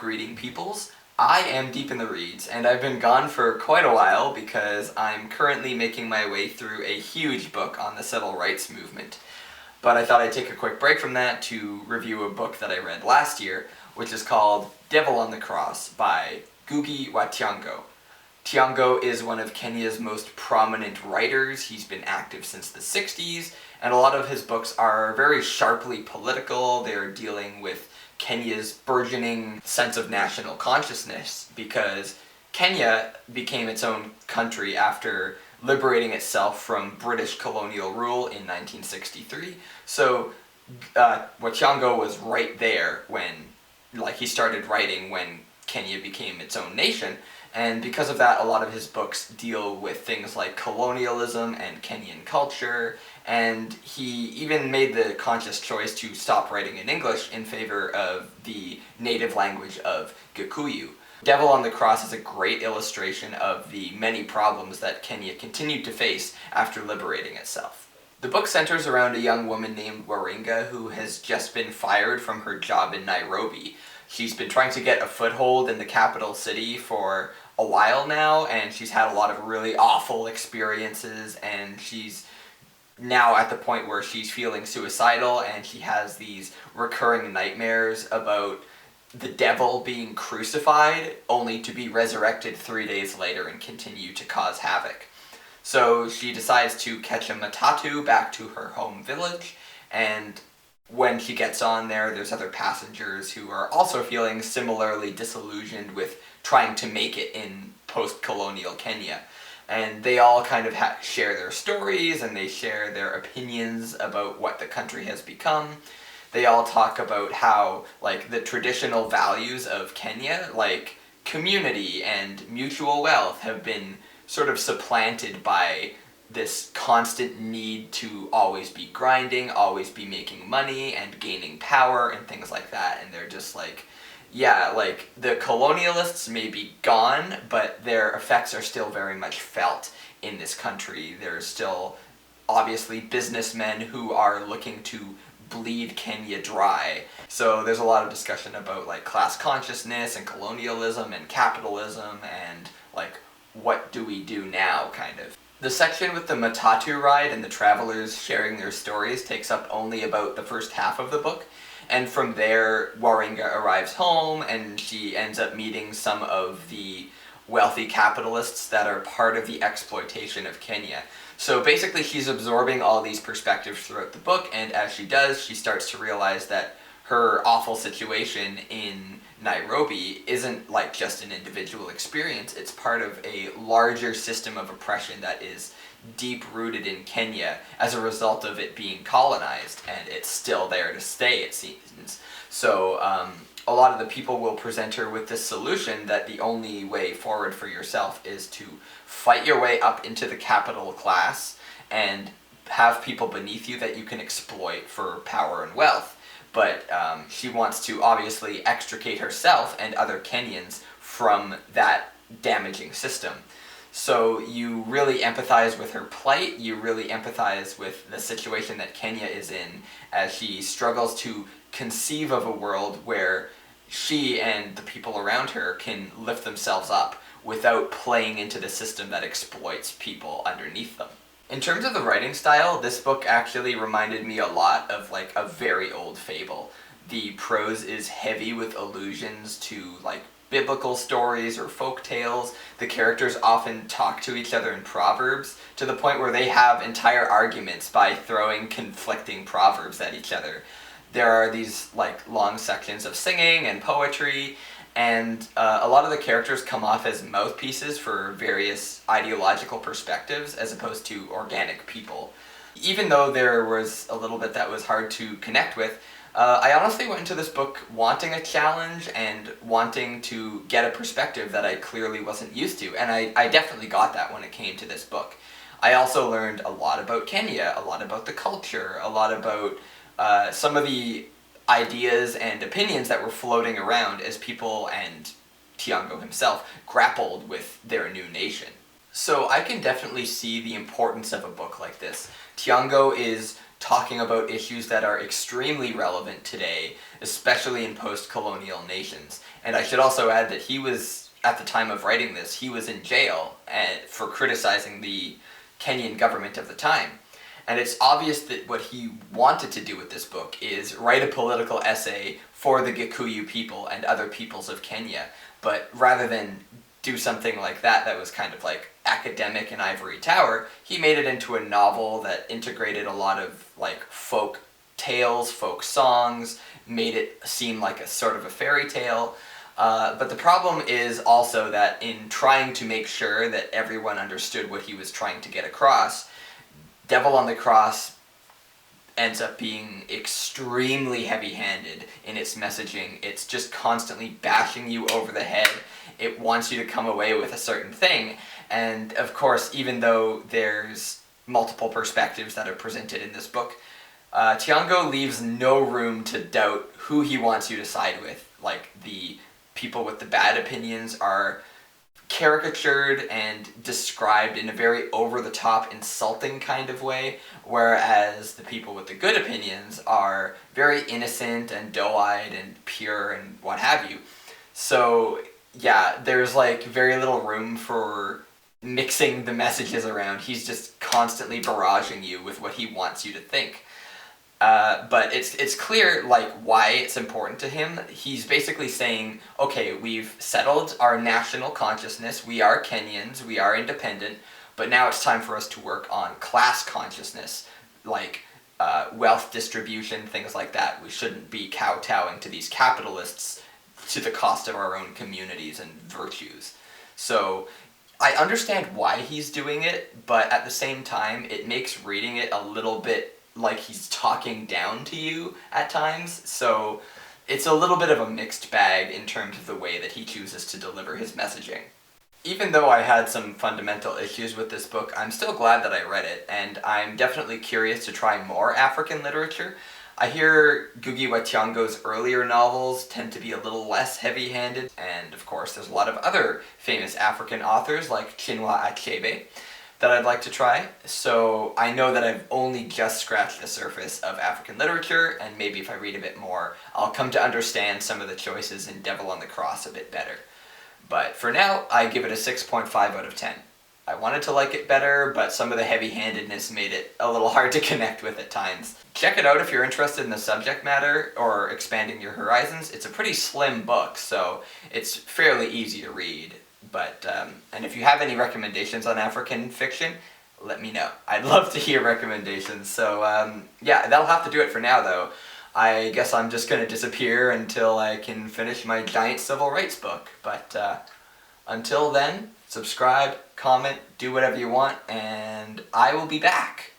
greeting peoples. I am deep in the reads, and I've been gone for quite a while because I'm currently making my way through a huge book on the civil rights movement. But I thought I'd take a quick break from that to review a book that I read last year, which is called Devil on the Cross by Ngũgĩ wa Thiong'o. Thiong'o is one of Kenya's most prominent writers. He's been active since the 60s, and a lot of his books are very sharply political. They're dealing with Kenya's burgeoning sense of national consciousness, because Kenya became its own country after liberating itself from British colonial rule in 1963. So Thiong'o was right there when he started writing when Kenya became its own nation. And because of that, a lot of his books deal with things like colonialism and Kenyan culture, and he even made the conscious choice to stop writing in English in favor of the native language of Gikuyu. Devil on the Cross is a great illustration of the many problems that Kenya continued to face after liberating itself. The book centers around a young woman named Waringa who has just been fired from her job in Nairobi. She's been trying to get a foothold in the capital city for a while now, and she's had a lot of really awful experiences, and she's now at the point where she's feeling suicidal, and she has these recurring nightmares about the devil being crucified only to be resurrected 3 days later and continue to cause havoc. So she decides to catch a matatu back to her home village, and when she gets on there, there's other passengers who are also feeling similarly disillusioned with trying to make it in post-colonial Kenya. And they all kind of share their stories, and they share their opinions about what the country has become. They all talk about how, the traditional values of Kenya, like community and mutual wealth, have been sort of supplanted by this constant need to always be grinding, always be making money and gaining power and things like that. And they're just the colonialists may be gone, but their effects are still very much felt in this country. There's still obviously businessmen who are looking to bleed Kenya dry. So there's a lot of discussion about class consciousness and colonialism and capitalism and what do we do now, kind of. The section with the matatu ride and the travelers sharing their stories takes up only about the first half of the book, and from there Waringa arrives home and she ends up meeting some of the wealthy capitalists that are part of the exploitation of Kenya. So basically she's absorbing all these perspectives throughout the book, and as she does, she starts to realize that her awful situation in Nairobi isn't just an individual experience. It's part of a larger system of oppression that is deep-rooted in Kenya as a result of it being colonized, and it's still there to stay, it seems. So a lot of the people will present her with this solution that the only way forward for yourself is to fight your way up into the capital class and have people beneath you that you can exploit for power and wealth. But she wants to obviously extricate herself and other Kenyans from that damaging system. So you really empathize with her plight, you really empathize with the situation that Kenya is in as she struggles to conceive of a world where she and the people around her can lift themselves up without playing into the system that exploits people underneath them. In terms of the writing style, this book actually reminded me a lot of a very old fable. The prose is heavy with allusions to biblical stories or folk tales. The characters often talk to each other in proverbs, to the point where they have entire arguments by throwing conflicting proverbs at each other. There are these long sections of singing and poetry, and a lot of the characters come off as mouthpieces for various ideological perspectives as opposed to organic people. Even though there was a little bit that was hard to connect with, I honestly went into this book wanting a challenge and wanting to get a perspective that I clearly wasn't used to, and I definitely got that when it came to this book. I also learned a lot about Kenya, a lot about the culture, a lot about some of the ideas and opinions that were floating around as people and Thiong'o himself grappled with their new nation. So I can definitely see the importance of a book like this. Thiong'o is talking about issues that are extremely relevant today, especially in post-colonial nations. And I should also add that he was, at the time of writing this, he was in jail for criticizing the Kenyan government of the time. And it's obvious that what he wanted to do with this book is write a political essay for the Gikuyu people and other peoples of Kenya. But rather than do something like that was kind of like academic in ivory tower, he made it into a novel that integrated a lot of like folk tales, folk songs, made it seem like a sort of a fairy tale. But the problem is also that in trying to make sure that everyone understood what he was trying to get across, Devil on the Cross ends up being extremely heavy-handed in its messaging. It's just constantly bashing you over the head. It wants you to come away with a certain thing. And of course, even though there's multiple perspectives that are presented in this book, Thiong'o leaves no room to doubt who he wants you to side with. Like, the people with the bad opinions are caricatured and described in a very over-the-top, insulting kind of way, whereas the people with the good opinions are very innocent and doe-eyed and pure and what have you. So, yeah, there's like very little room for mixing the messages around. He's just constantly barraging you with what he wants you to think. But it's clear, like, why it's important to him. He's basically saying, okay, we've settled our national consciousness, we are Kenyans, we are independent, but now it's time for us to work on class consciousness, like wealth distribution, things like that. We shouldn't be kowtowing to these capitalists to the cost of our own communities and virtues. So I understand why he's doing it, but at the same time, it makes reading it a little bit like he's talking down to you at times, so it's a little bit of a mixed bag in terms of the way that he chooses to deliver his messaging. Even though I had some fundamental issues with this book, I'm still glad that I read it, and I'm definitely curious to try more African literature. I hear Ngũgĩ wa Thiong'o's earlier novels tend to be a little less heavy-handed, and of course there's a lot of other famous African authors like Chinua Achebe that I'd like to try. So I know that I've only just scratched the surface of African literature, and maybe if I read a bit more, I'll come to understand some of the choices in Devil on the Cross a bit better. But for now, I give it a 6.5 out of 10. I wanted to like it better, but some of the heavy-handedness made it a little hard to connect with at times. Check it out if you're interested in the subject matter or expanding your horizons. It's a pretty slim book, so it's fairly easy to read. But, and if you have any recommendations on African fiction, let me know. I'd love to hear recommendations. So, yeah, that'll have to do it for now, though. I guess I'm just going to disappear until I can finish my giant civil rights book. But, until then, subscribe, comment, do whatever you want, and I will be back.